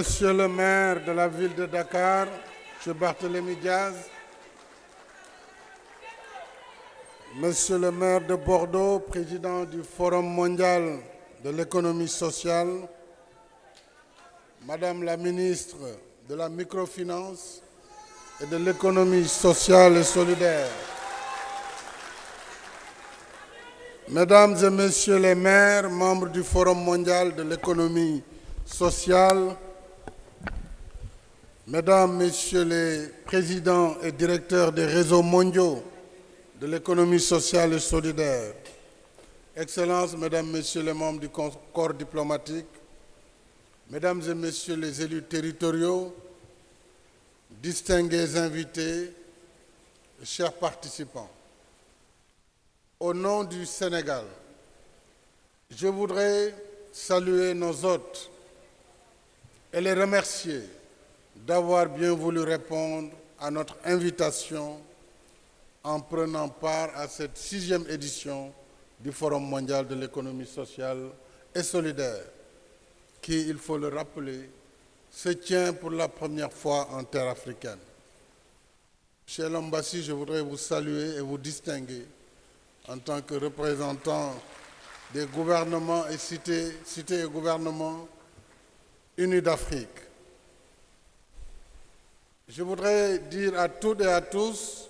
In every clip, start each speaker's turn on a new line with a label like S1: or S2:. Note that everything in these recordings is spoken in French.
S1: Monsieur le maire de la ville de Dakar, M. Barthélémy Diaz, Monsieur le maire de Bordeaux, président du Forum mondial de l'économie sociale, Madame la ministre de la microfinance et de l'économie sociale et solidaire, Mesdames et Messieurs les maires, membres du Forum mondial de l'économie sociale, Mesdames, Messieurs les présidents et directeurs des réseaux mondiaux de l'économie sociale et solidaire, Excellences, Mesdames, Messieurs les membres du corps diplomatique, Mesdames et Messieurs les élus territoriaux, distingués invités, chers participants, au nom du Sénégal, je voudrais saluer nos hôtes et les remercier d'avoir bien voulu répondre à notre invitation en prenant part à cette 6e édition du Forum mondial de l'économie sociale et solidaire, qui, il faut le rappeler, se tient pour la première fois en terre africaine. Cher Lombassi, je voudrais vous saluer et vous distinguer en tant que représentant des gouvernements et cités et gouvernements unis d'Afrique. Je voudrais dire à toutes et à tous,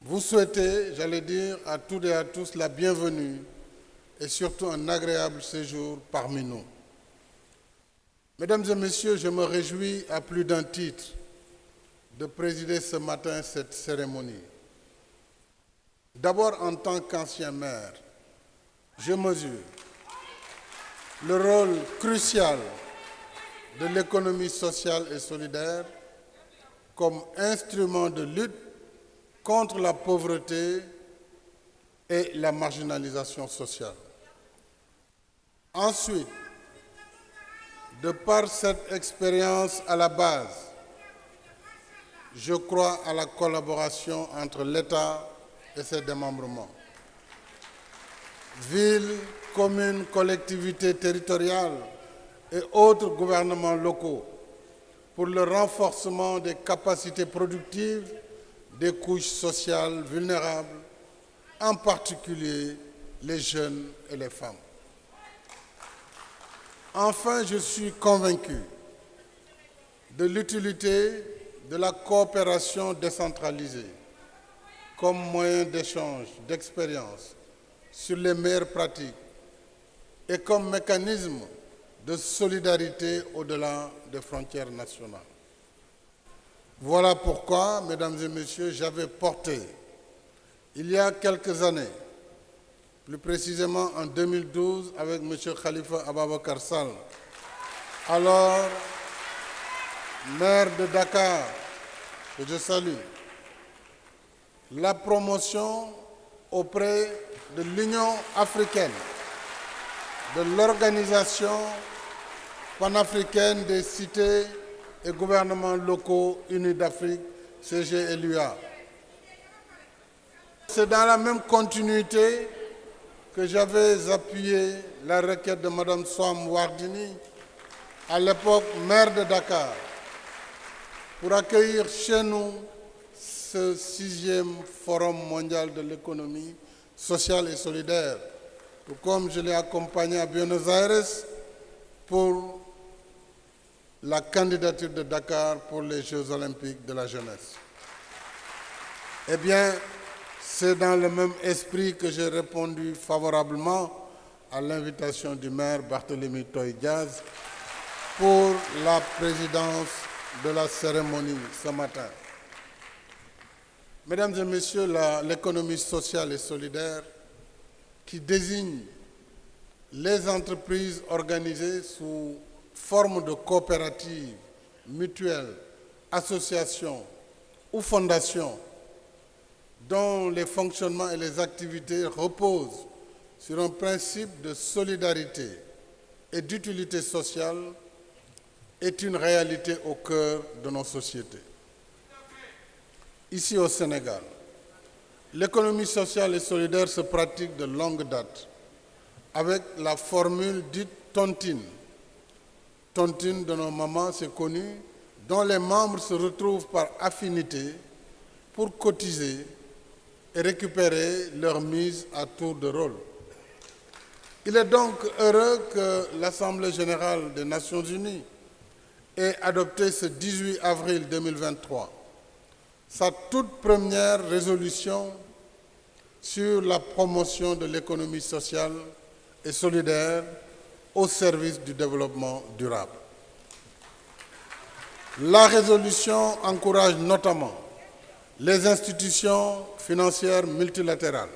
S1: vous souhaitez, j'allais dire, à toutes et à tous la bienvenue et surtout un agréable séjour parmi nous. Mesdames et messieurs, je me réjouis à plus d'un titre de présider ce matin cette cérémonie. D'abord, en tant qu'ancien maire, je mesure le rôle crucial de l'économie sociale et solidaire comme instrument de lutte contre la pauvreté et la marginalisation sociale. Ensuite, de par cette expérience à la base, je crois à la collaboration entre l'État et ses démembrements. Villes, communes, collectivités territoriales et autres gouvernements locaux pour le renforcement des capacités productives des couches sociales vulnérables, en particulier les jeunes et les femmes. Enfin, je suis convaincu de l'utilité de la coopération décentralisée comme moyen d'échange d'expériences sur les meilleures pratiques et comme mécanisme de solidarité au-delà des frontières nationales. Voilà pourquoi, mesdames et messieurs, j'avais porté, il y a quelques années, plus précisément en 2012, avec M. Khalifa Ababacar Sall, alors maire de Dakar, que je salue, la promotion auprès de l'Union africaine, de l'Organisation panafricaine des cités et gouvernements locaux unis d'Afrique, CGLUA. C'est dans la même continuité que j'avais appuyé la requête de Mme Soham Wardini, à l'époque maire de Dakar, pour accueillir chez nous ce 6e Forum mondial de l'économie sociale et solidaire, tout comme je l'ai accompagné à Buenos Aires pour la candidature de Dakar pour les Jeux olympiques de la jeunesse. Eh bien, c'est dans le même esprit que j'ai répondu favorablement à l'invitation du maire Barthélémy Diaz pour la présidence de la cérémonie ce matin. Mesdames et messieurs, l'économie sociale et solidaire qui désigne les entreprises organisées sous forme de coopératives, mutuelles, associations ou fondations dont les fonctionnements et les activités reposent sur un principe de solidarité et d'utilité sociale est une réalité au cœur de nos sociétés. Ici au Sénégal, l'économie sociale et solidaire se pratique de longue date avec la formule dite tontine. Tontine de nos mamans, c'est connu, dont les membres se retrouvent par affinité pour cotiser et récupérer leur mise à tour de rôle. Il est donc heureux que l'Assemblée générale des Nations unies ait adopté ce 18 avril 2023 sa toute première résolution sur la promotion de l'économie sociale et solidaire au service du développement durable. La résolution encourage notamment les institutions financières multilatérales,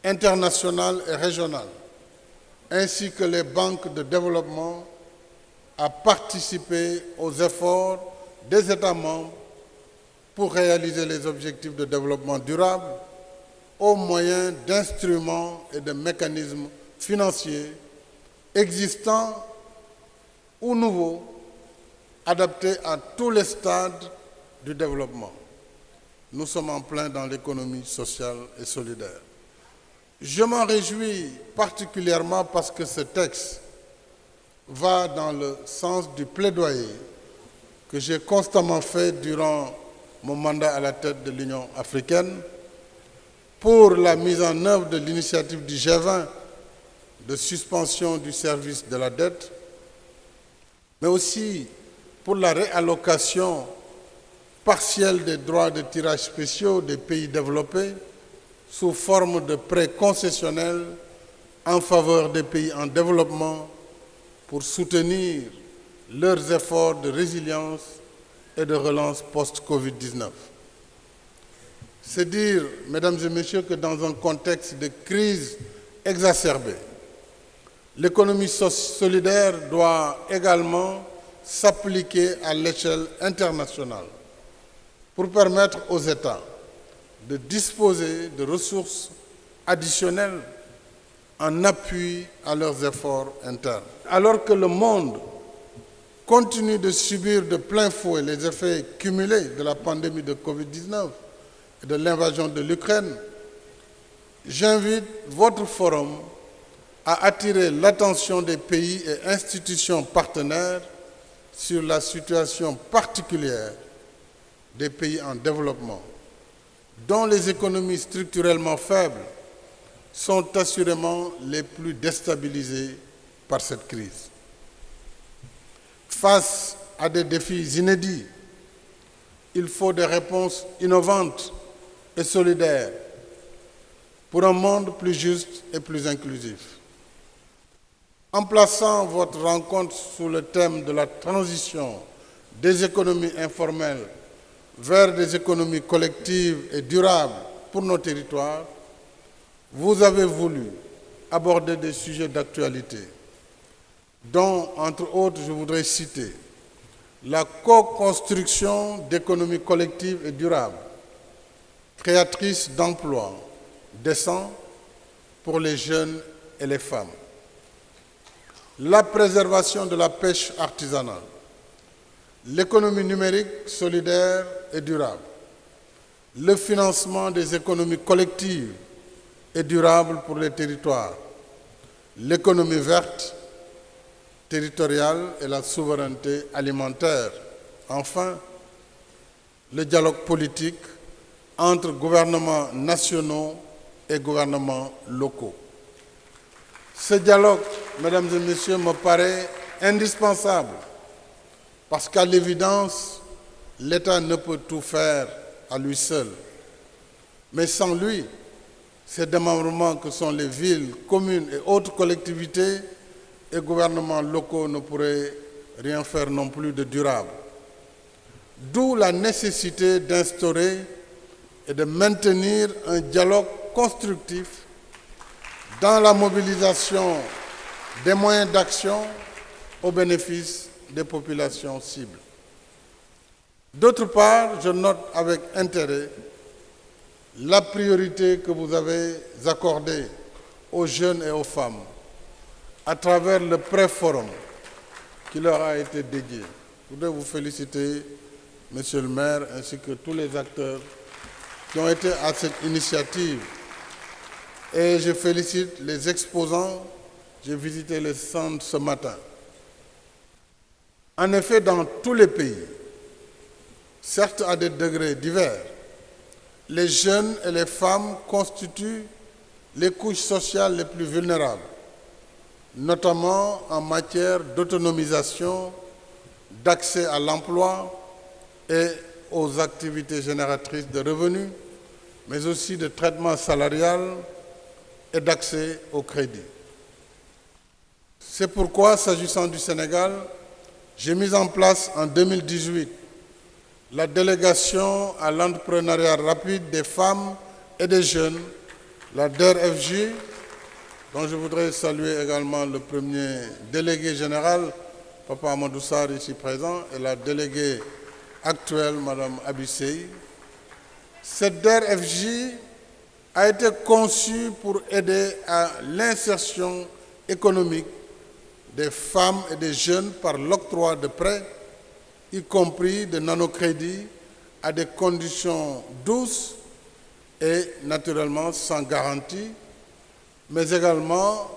S1: internationales et régionales, ainsi que les banques de développement à participer aux efforts des États membres pour réaliser les objectifs de développement durable au moyen d'instruments et de mécanismes financiers existants ou nouveaux, adaptés à tous les stades du développement. Nous sommes en plein dans l'économie sociale et solidaire. Je m'en réjouis particulièrement parce que ce texte va dans le sens du plaidoyer que j'ai constamment fait durant mon mandat à la tête de l'Union africaine pour la mise en œuvre de l'initiative du G20 de suspension du service de la dette, mais aussi pour la réallocation partielle des droits de tirage spéciaux des pays développés sous forme de prêts concessionnels en faveur des pays en développement pour soutenir leurs efforts de résilience et de relance post-Covid-19. C'est dire, mesdames et messieurs, que dans un contexte de crise exacerbée, l'économie solidaire doit également s'appliquer à l'échelle internationale pour permettre aux États de disposer de ressources additionnelles en appui à leurs efforts internes. Alors que le monde continue de subir de plein fouet les effets cumulés de la pandémie de Covid-19 et de l'invasion de l'Ukraine, j'invite votre forum à attirer l'attention des pays et institutions partenaires sur la situation particulière des pays en développement, dont les économies structurellement faibles sont assurément les plus déstabilisées par cette crise. Face à des défis inédits, il faut des réponses innovantes et solidaires pour un monde plus juste et plus inclusif. En plaçant votre rencontre sous le thème de la transition des économies informelles vers des économies collectives et durables pour nos territoires, vous avez voulu aborder des sujets d'actualité, dont, entre autres, je voudrais citer la co-construction d'économies collectives et durables, créatrices d'emplois décents pour les jeunes et les femmes, la préservation de la pêche artisanale, l'économie numérique solidaire et durable, le financement des économies collectives et durables pour les territoires, l'économie verte, territoriale et la souveraineté alimentaire. Enfin, le dialogue politique entre gouvernements nationaux et gouvernements locaux. Ce dialogue, mesdames et messieurs, me paraît indispensable parce qu'à l'évidence, l'État ne peut tout faire à lui seul. Mais sans lui, ces démembrements que sont les villes, communes et autres collectivités et gouvernements locaux ne pourraient rien faire non plus de durable. D'où la nécessité d'instaurer et de maintenir un dialogue constructif dans la mobilisation des moyens d'action au bénéfice des populations cibles. D'autre part, je note avec intérêt la priorité que vous avez accordée aux jeunes et aux femmes à travers le pré-forum qui leur a été dédié. Je voudrais vous féliciter, Monsieur le maire, ainsi que tous les acteurs qui ont été à cette initiative. Et je félicite les exposants J'ai visité le centre ce matin. En effet, dans tous les pays, certes à des degrés divers, les jeunes et les femmes constituent les couches sociales les plus vulnérables, notamment en matière d'autonomisation, d'accès à l'emploi et aux activités génératrices de revenus, mais aussi de traitement salarial et d'accès au crédit. C'est pourquoi, s'agissant du Sénégal, j'ai mis en place en 2018 la délégation à l'entrepreneuriat rapide des femmes et des jeunes, la DER/FJ, dont je voudrais saluer également le premier délégué général, Papa Amadou Sarr, ici présent, et la déléguée actuelle, Madame Abissei. Cette DER/FJ a été conçue pour aider à l'insertion économique des femmes et des jeunes par l'octroi de prêts, y compris de nanocrédits, à des conditions douces et naturellement sans garantie, mais également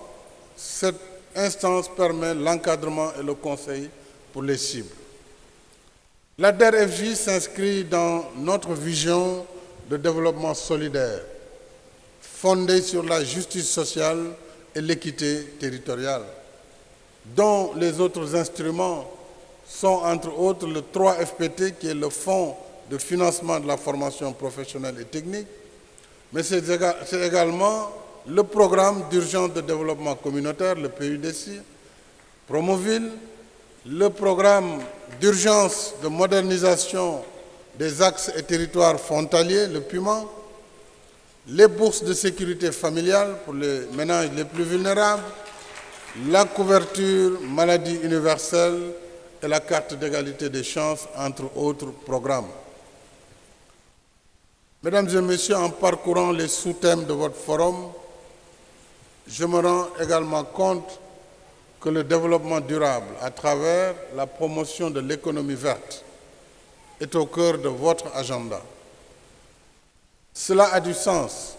S1: cette instance permet l'encadrement et le conseil pour les cibles. La DER/FJ s'inscrit dans notre vision de développement solidaire, fondée sur la justice sociale et l'équité territoriale, dont les autres instruments sont entre autres le 3FPT, qui est le Fonds de financement de la formation professionnelle et technique, mais c'est également le programme d'urgence de développement communautaire, le PUDC, Promoville, le programme d'urgence de modernisation des axes et territoires frontaliers, le PUMA, les bourses de sécurité familiale pour les ménages les plus vulnérables, la couverture maladie universelle et la carte d'égalité des chances, entre autres programmes. Mesdames et messieurs, en parcourant les sous-thèmes de votre forum, je me rends également compte que le développement durable, à travers la promotion de l'économie verte, est au cœur de votre agenda. Cela a du sens,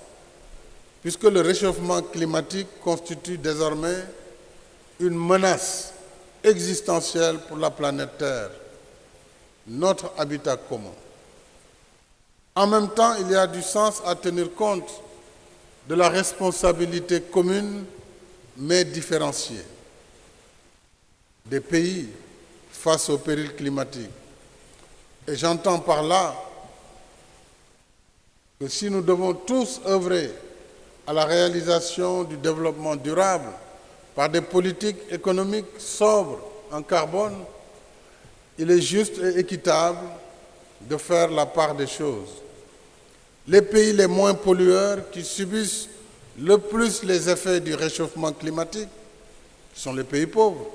S1: puisque le réchauffement climatique constitue désormais une menace existentielle pour la planète Terre, notre habitat commun. En même temps, il y a du sens à tenir compte de la responsabilité commune, mais différenciée, des pays face au péril climatique. Et j'entends par là que si nous devons tous œuvrer à la réalisation du développement durable par des politiques économiques sobres en carbone, il est juste et équitable de faire la part des choses. Les pays les moins pollueurs qui subissent le plus les effets du réchauffement climatique sont les pays pauvres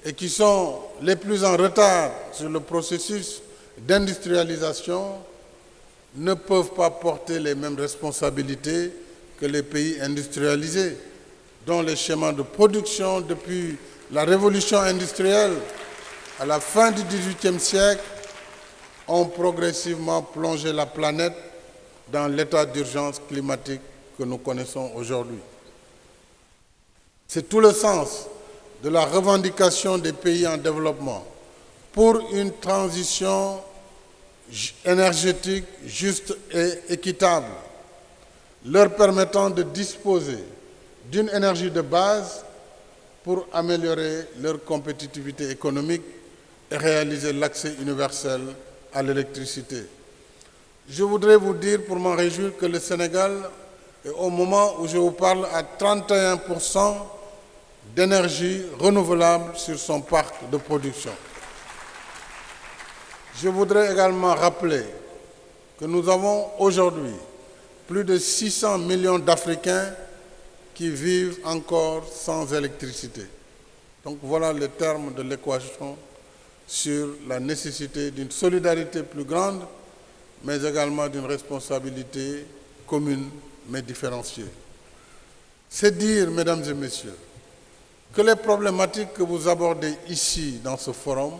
S1: et qui sont les plus en retard sur le processus d'industrialisation ne peuvent pas porter les mêmes responsabilités que les pays industrialisés, dont les schémas de production depuis la révolution industrielle à la fin du XVIIIe siècle ont progressivement plongé la planète dans l'état d'urgence climatique que nous connaissons aujourd'hui. C'est tout le sens de la revendication des pays en développement pour une transition énergétique juste et équitable, leur permettant de disposer d'une énergie de base pour améliorer leur compétitivité économique et réaliser l'accès universel à l'électricité. Je voudrais vous dire, pour m'en réjouir, que le Sénégal est au moment où je vous parle à 31% d'énergie renouvelable sur son parc de production. Je voudrais également rappeler que nous avons aujourd'hui plus de 600 millions d'Africains qui vivent encore sans électricité. Donc voilà le terme de l'équation sur la nécessité d'une solidarité plus grande, mais également d'une responsabilité commune, mais différenciée. C'est dire, mesdames et messieurs, que les problématiques que vous abordez ici, dans ce forum,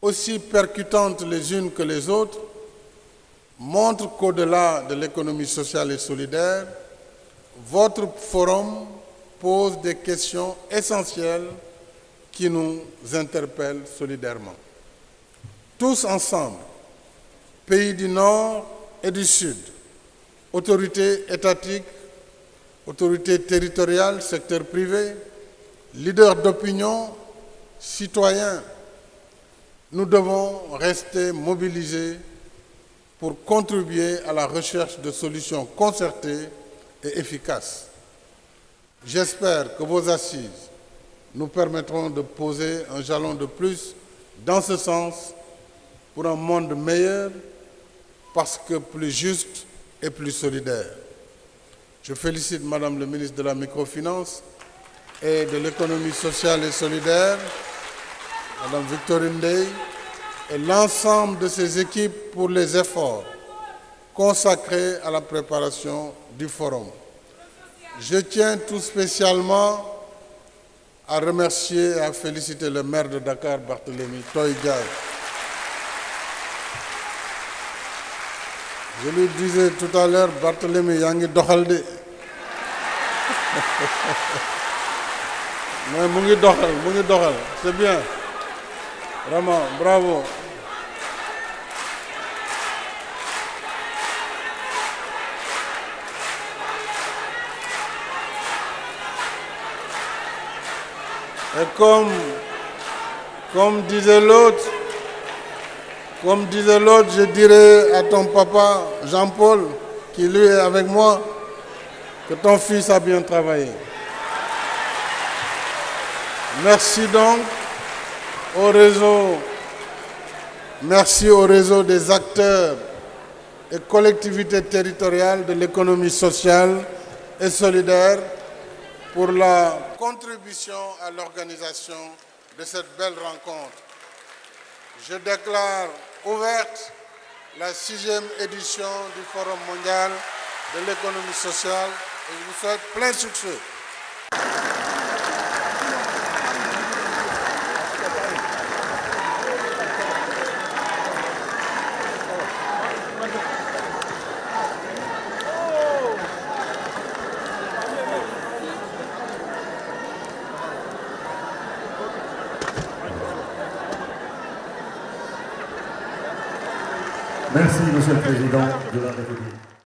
S1: aussi percutantes les unes que les autres, montrent qu'au-delà de l'économie sociale et solidaire, votre forum pose des questions essentielles qui nous interpellent solidairement. Tous ensemble, pays du Nord et du Sud, autorités étatiques, autorités territoriales, secteur privé, leaders d'opinion, citoyens, nous devons rester mobilisés pour contribuer à la recherche de solutions concertées et efficaces. J'espère que vos assises nous permettront de poser un jalon de plus dans ce sens pour un monde meilleur, parce que plus juste et plus solidaire. Je félicite Madame le ministre de la Microfinance et de l'économie sociale et solidaire, Madame Victorine Ndeye, et l'ensemble de ses équipes pour les efforts consacrés à la préparation du forum. Je tiens tout spécialement à remercier et à féliciter le maire de Dakar, Barthélémy Toye Diaye. Je lui disais tout à l'heure, Barthélémy, yangi doxal. Mais mungi doxal, c'est bien. Vraiment, bravo. Et comme disait l'autre, je dirais à ton papa, Jean-Paul, qui lui est avec moi, que ton fils a bien travaillé. Merci donc au réseau des acteurs et collectivités territoriales de l'économie sociale et solidaire pour la contribution à l'organisation de cette belle rencontre. Je déclare ouverte la 6e édition du Forum mondial de l'économie sociale et je vous souhaite plein succès.
S2: Merci, Monsieur le Président de la République.